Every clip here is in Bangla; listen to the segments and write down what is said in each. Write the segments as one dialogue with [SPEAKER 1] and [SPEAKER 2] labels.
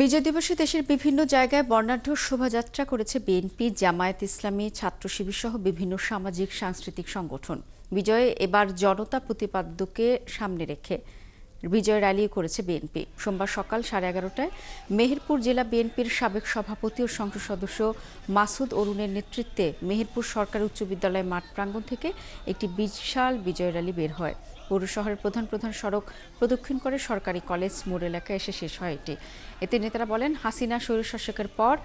[SPEAKER 1] বিজয় দিবসে দেশের বিভিন্ন জায়গায় বর্ণাঢ্য শোভাযাত্রা করেছে বিএনপি, জামায়াত ইসলামী, ছাত্র শিবির সহ বিভিন্ন সামাজিক সাংস্কৃতিক সংগঠন। বিজয়ে এবার জনতা প্রতিপাদ্যকে সামনে রেখে বিজয় র্যালি করেছে বিএনপি। সোমবার সকাল 11:30টায় মেহেরপুর জেলা বিএনপির সাবেক সভাপতি ও সংসদ সদস্য মাসুদ অরুণের নেতৃত্বে মেহেরপুর সরকারি উচ্চ বিদ্যালয় মাঠ প্রাঙ্গণ থেকে একটি বিশাল বিজয় র্যালি বের হয়। পৌর শহরের প্রধান প্রধান সড়ক প্রদক্ষিণ করে সরকারি কলেজ মোড় এলাকায় এসে শেষ হয় এটি। এতে নেতারা বলেন, হাসিনা স্বৈরশাসকের পর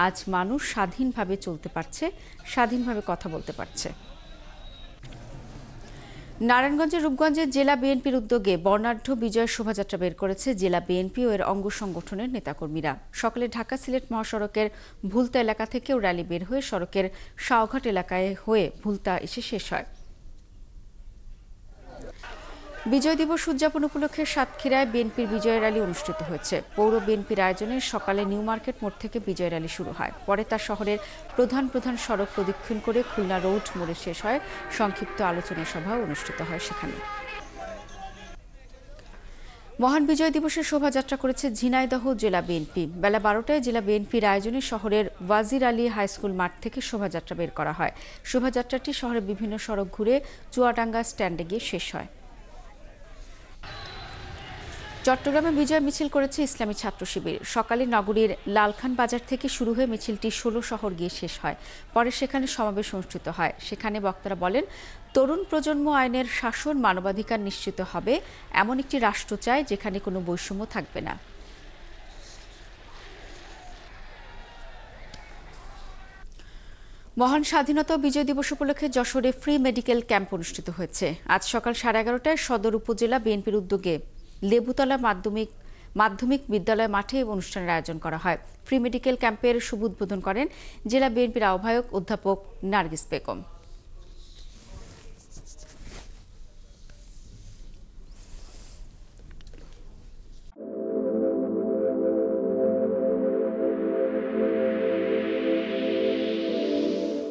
[SPEAKER 1] আজ মানুষ স্বাধীনভাবে চলতে পারছে, স্বাধীনভাবে কথা বলতে পারছে। নারায়ণগঞ্জের রূপগঞ্জে জেলা বিএনপির উদ্যোগে বর্ণাঢ্য বিজয় শোভাযাত্রা বের করেছে জেলা বিএনপি ও এর অঙ্গ সংগঠনের নেতাকর্মীরা। সকালে ঢাকা সিলেট মহাসড়কের ভুলতা এলাকা থেকেও র্যালি বের হয়ে সড়কের শাওঘাট এলাকায় হয়ে ভুলতা এসে শেষ হয়। বিজয় দিবস উদযাপন উপলক্ষে সাতক্ষীরায় বিএনপির বিজয় র্যালি অনুষ্ঠিত হয়েছে। পৌর বিএনপির আয়োজনে সকালে নিউ মার্কেট মোড় থেকে বিজয় র্যালি শুরু হয়। পরে তা শহরের প্রধান প্রধান সড়ক প্রদক্ষিণ করে খুলনা রোড মোড়ে শেষ হয়। সংক্ষিপ্ত আলোচনা সভাও অনুষ্ঠিত হয় সেখানে। মহান বিজয় দিবসের শোভাযাত্রা করেছে ঝিনাইদহ জেলা বিএনপি। বেলা 12টায় জেলা বিএনপির আয়োজনে শহরের ওয়াজির আলী হাইস্কুল মাঠ থেকে শোভাযাত্রা বের করা হয়। শোভাযাত্রাটি শহরের বিভিন্ন সড়ক ঘুরে চুয়াডাঙ্গা স্ট্যান্ডে গিয়ে শেষ হয়। চট্টগ্রামে বিজয় মিছিল করেছে ইসলামী ছাত্র শিবির। সকালে নগরীর লালখান বাজার থেকে শুরু হয়ে মিছিলটি 16 শহর গিয়ে শেষ হয়। পরে সেখানে সমাবেশ অনুষ্ঠিত হয়। সেখানে বক্তারা বলেন, তরুণ প্রজন্ম আইনের শাসন, মানবাধিকার নিশ্চিত হবে এমন একটি রাষ্ট্র চায় যেখানে কোনো বৈষম্য থাকবে না। মহান স্বাধীনতা ও বিজয় দিবস উপলক্ষে যশোরে ফ্রি মেডিকেল ক্যাম্প অনুষ্ঠিত হয়েছে। আজ সকাল 11:30টায় সদর উপজেলা বিএনপির উদ্যোগে লেবুতলা মাধ্যমিক বিদ্যালয় মাঠে অনুষ্ঠানের আয়োজন করা হয়। ফ্রি মেডিকেল ক্যাম্পের শুভ উদ্বোধন করেন জেলা বিএনপির আহ্বায়ক অধ্যাপক নার্গিস বেগম।